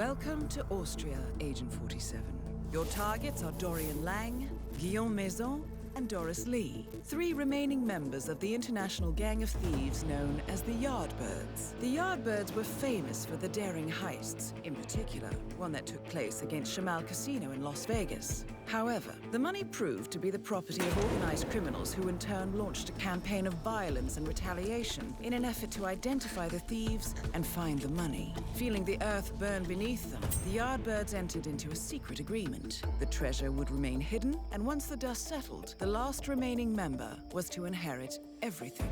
Welcome to Austria, Agent 47. Your targets are Dorian Lang, Guillaume Maison, and Doris Lee, 3 remaining members of the international gang of thieves known as the Yardbirds. The Yardbirds were famous for the daring heists, in particular, one that took place against Shamal Casino in Las Vegas. However, the money proved to be the property of organized criminals who in turn launched a campaign of violence and retaliation in an effort to identify the thieves and find the money. Feeling the earth burn beneath them, the Yardbirds entered into a secret agreement. The treasure would remain hidden, and once the dust settled, the last remaining member was to inherit everything.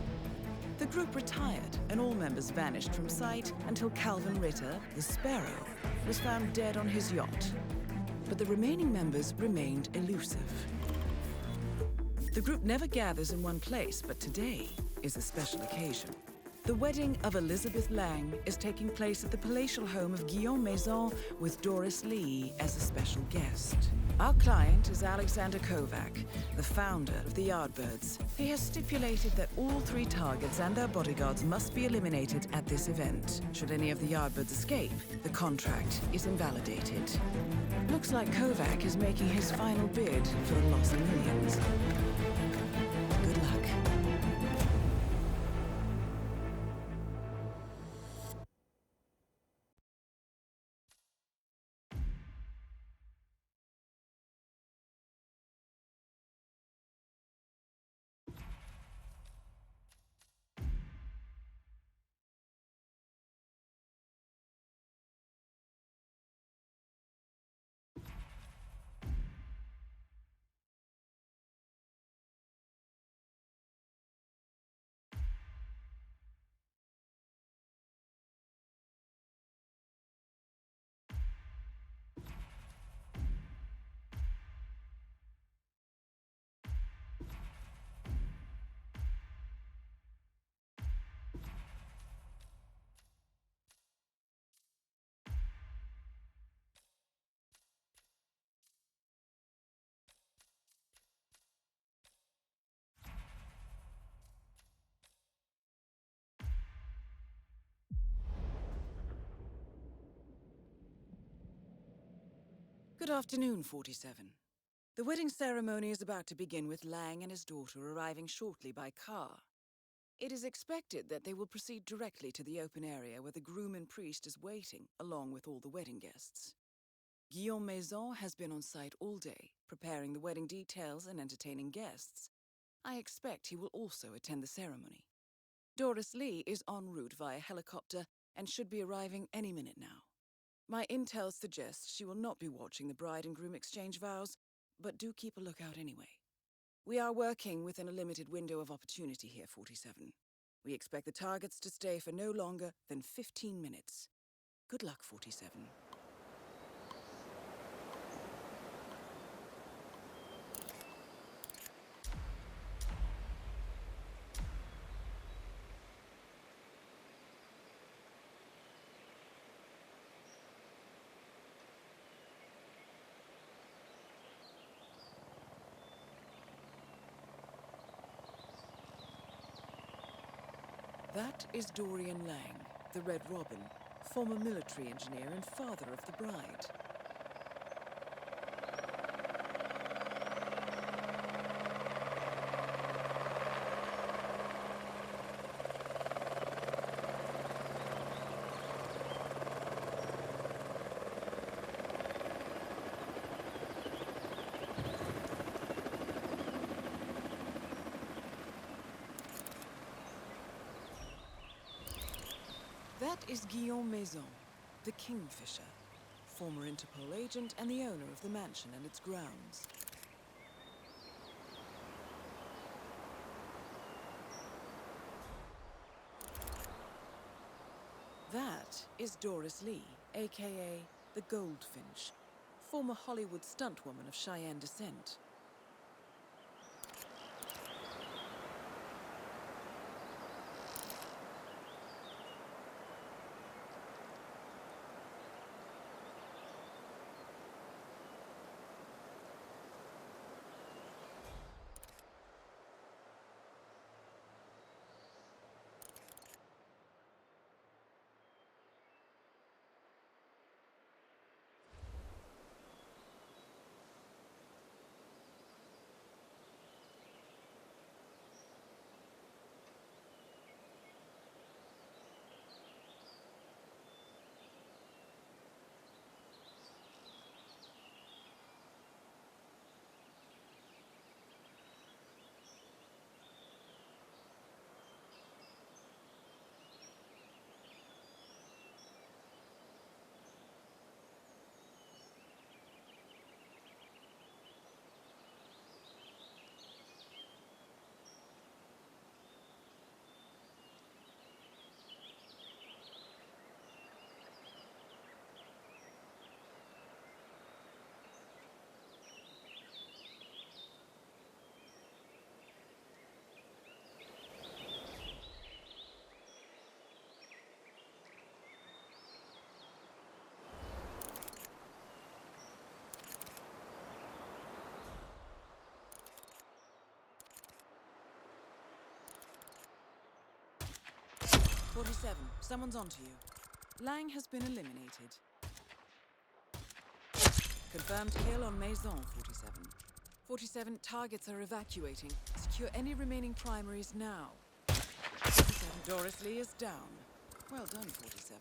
The group retired, and all members vanished from sight until Calvin Ritter, the Sparrow, was found dead on his yacht. But the remaining members remained elusive. The group never gathers in one place, but today is a special occasion. The wedding of Elizabeth Lang is taking place at the palatial home of Guillaume Maison with Doris Lee as a special guest. Our client is Alexander Kovac, the founder of the Yardbirds. He has stipulated that all 3 targets and their bodyguards must be eliminated at this event. Should any of the Yardbirds escape, the contract is invalidated. Looks like Kovac is making his final bid for the lost millions. Good luck. Good afternoon, 47. The wedding ceremony is about to begin with Lang and his daughter arriving shortly by car. It is expected that they will proceed directly to the open area where the groom and priest is waiting, along with all the wedding guests. Guillaume Maison has been on site all day, preparing the wedding details and entertaining guests. I expect he will also attend the ceremony. Doris Lee is en route via helicopter and should be arriving any minute now. My intel suggests she will not be watching the bride and groom exchange vows, but do keep a lookout anyway. We are working within a limited window of opportunity here, 47. We expect the targets to stay for no longer than 15 minutes. Good luck, 47. That is Dorian Lang, the Red Robin, former military engineer and father of the bride. That is Guillaume Maison, the Kingfisher, former Interpol agent and the owner of the mansion and its grounds. That is Doris Lee, aka the Goldfinch, former Hollywood stuntwoman of Cheyenne descent. 47, someone's onto you. Lang has been eliminated. Confirmed kill on Maison, 47. 47, targets are evacuating. Secure any remaining primaries now. 47, Doris Lee is down. Well done, 47.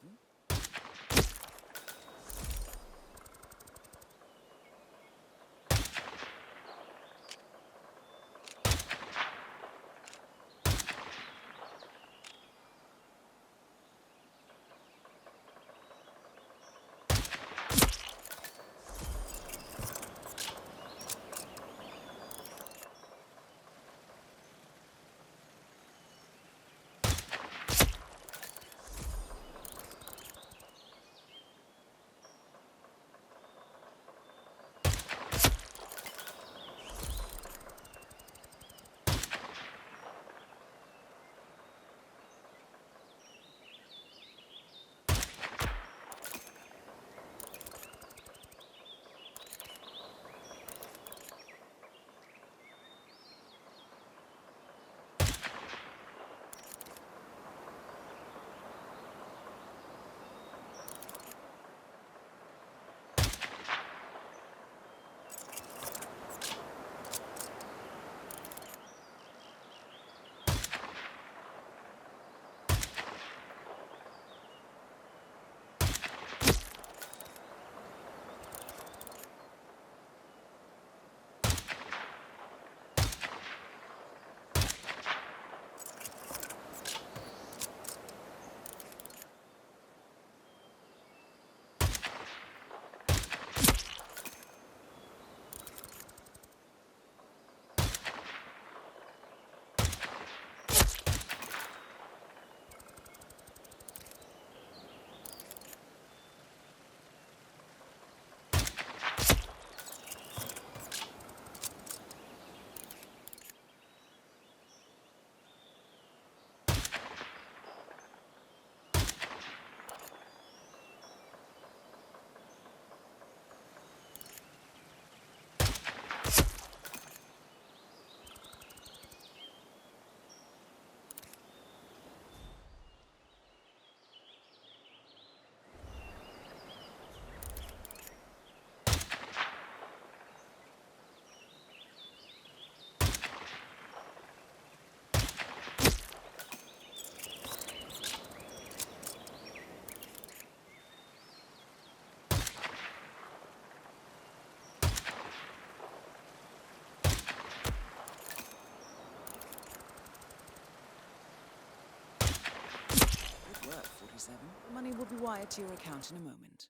Work, 47. Money will be wired to your account in a moment.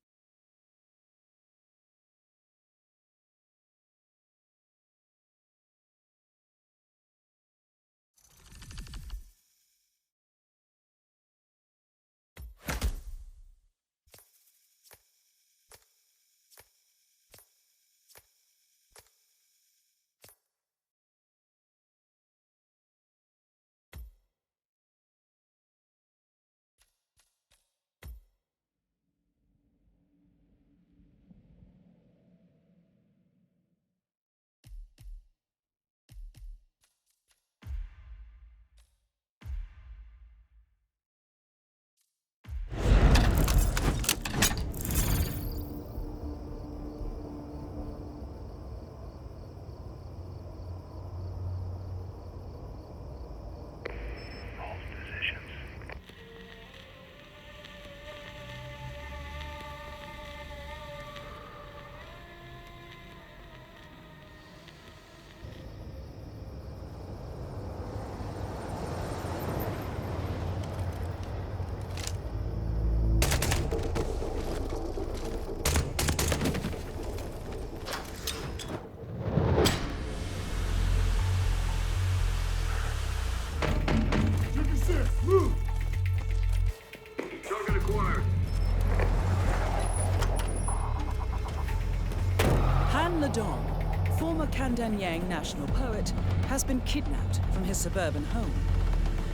Ledong, former Kandanyang national poet, has been kidnapped from his suburban home.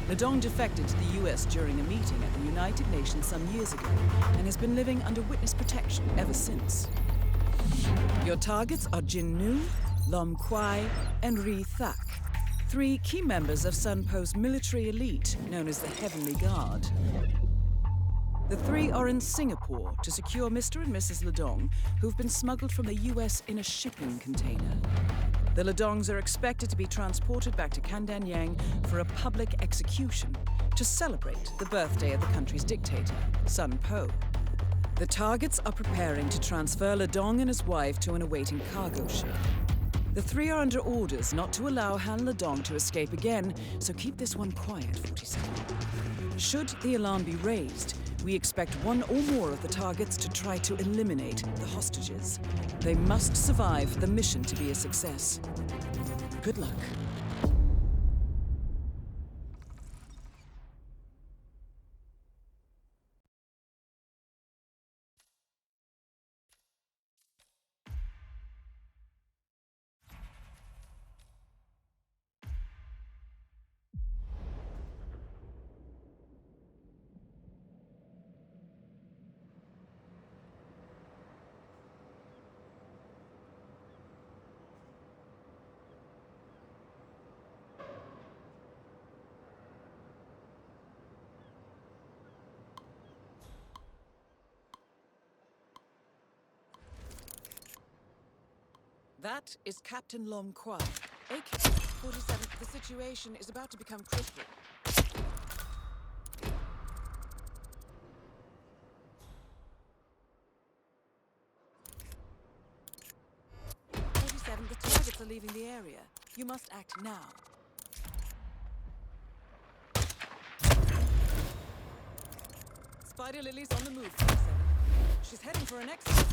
Ledong defected to the US during a meeting at the United Nations some years ago and has been living under witness protection ever since. Your targets are Jin Nu, Lom Kwai, and Ri Thak. 3 key members of Sun Po's military elite, known as the Heavenly Guard. The 3 are in Singapore to secure Mr. and Mrs. Ledong, who've been smuggled from the US in a shipping container. The Ledongs are expected to be transported back to Kandanyang for a public execution to celebrate the birthday of the country's dictator, Sun Po. The targets are preparing to transfer Ledong and his wife to an awaiting cargo ship. The 3 are under orders not to allow Han Ledong to escape again, so keep this one quiet, 47. Should the alarm be raised, we expect 1 or more of the targets to try to eliminate the hostages. They must survive for the mission to be a success. Good luck. That is Captain Lom Kwa. AK 47, the situation is about to become critical. 47, the targets are leaving the area. You must act now. Spider Lily's on the move, 47. She's heading for an exit.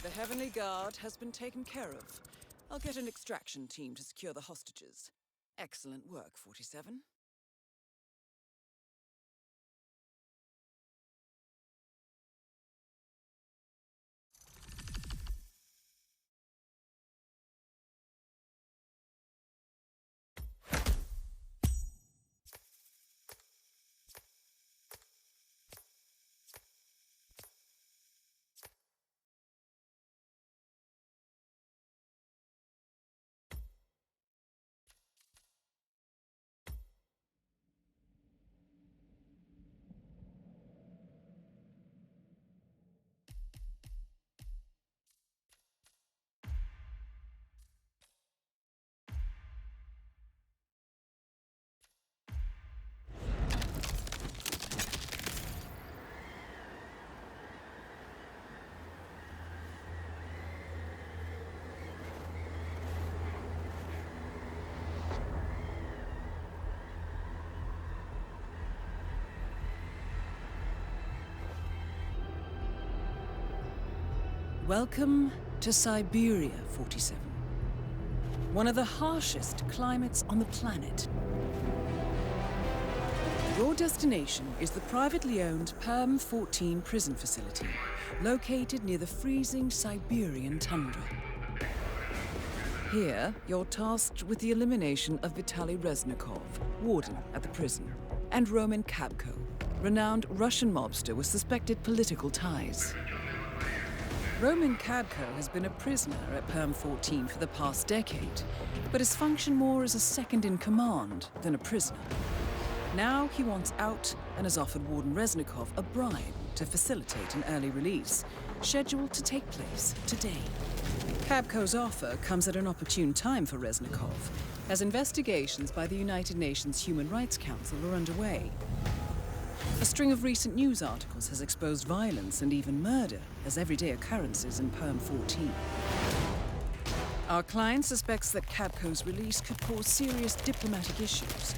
The Heavenly Guard has been taken care of. I'll get an extraction team to secure the hostages. Excellent work, 47. Welcome to Siberia, 47. One of the harshest climates on the planet. Your destination is the privately owned Perm 14 prison facility, located near the freezing Siberian tundra. Here, you're tasked with the elimination of Vitaly Reznikov, warden at the prison, and Roman Kabko, renowned Russian mobster with suspected political ties. Roman Kabko has been a prisoner at Perm 14 for the past decade, but has functioned more as a second-in-command than a prisoner. Now he wants out and has offered Warden Reznikov a bribe to facilitate an early release, scheduled to take place today. Kabko's offer comes at an opportune time for Reznikov, as investigations by the United Nations Human Rights Council are underway. A string of recent news articles has exposed violence and even murder as everyday occurrences in Perm 14. Our client suspects that Kabko's release could cause serious diplomatic issues.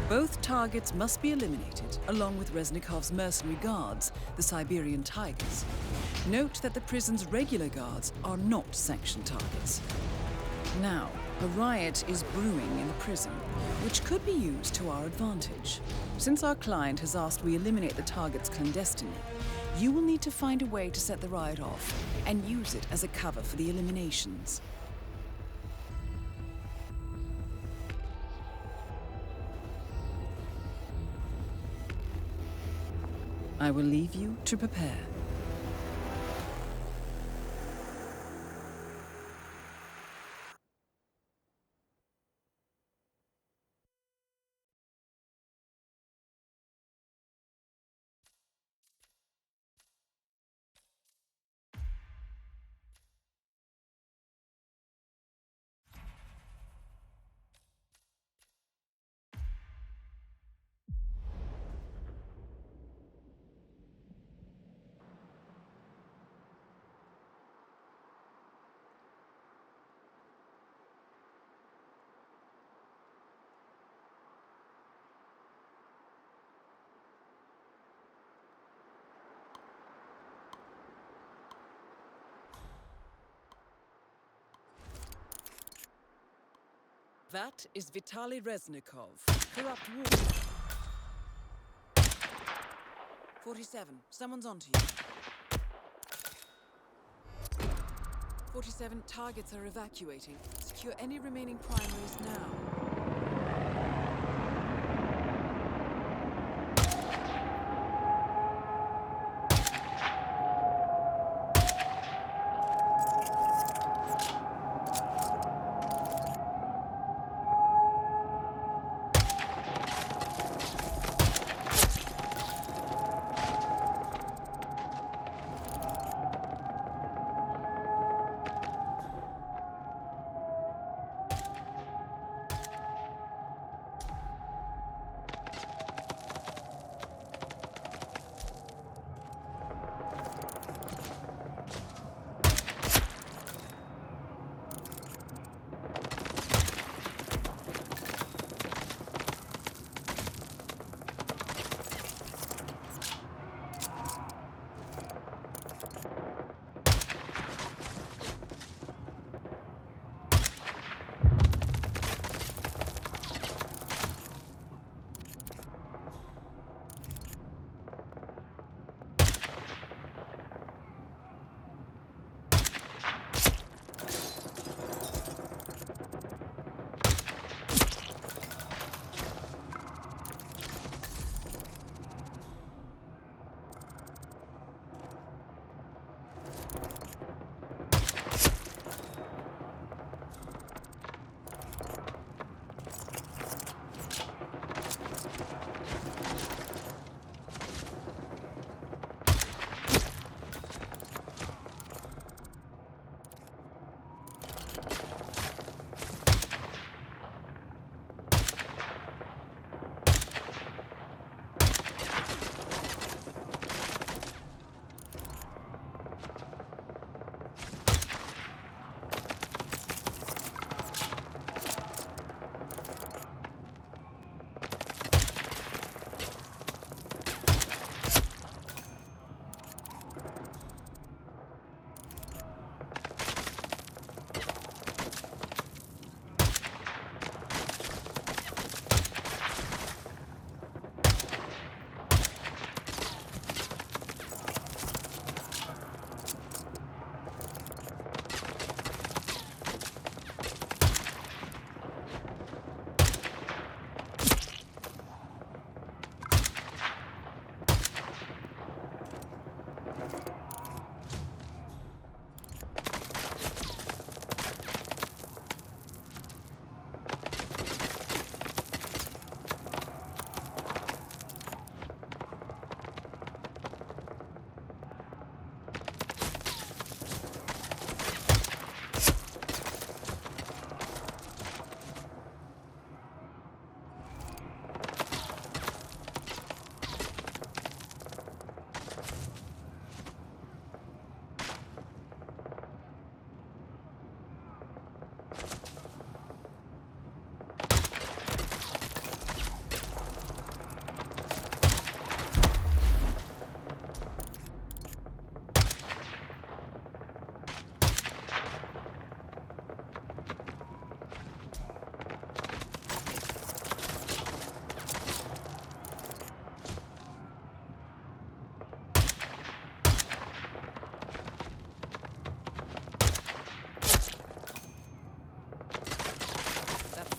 Both targets must be eliminated, along with Reznikov's mercenary guards, the Siberian Tigers. Note that the prison's regular guards are not sanctioned targets. Now, a riot is brewing in the prison, which could be used to our advantage. Since our client has asked we eliminate the targets clandestinely, you will need to find a way to set the riot off and use it as a cover for the eliminations. I will leave you to prepare. That is Vitaly Reznikov, corrupt warden. 47, someone's onto you. 47, targets are evacuating. Secure any remaining primaries now.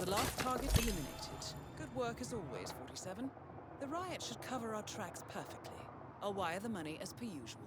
The last target eliminated. Good work as always, 47. The riot should cover our tracks perfectly. I'll wire the money as per usual.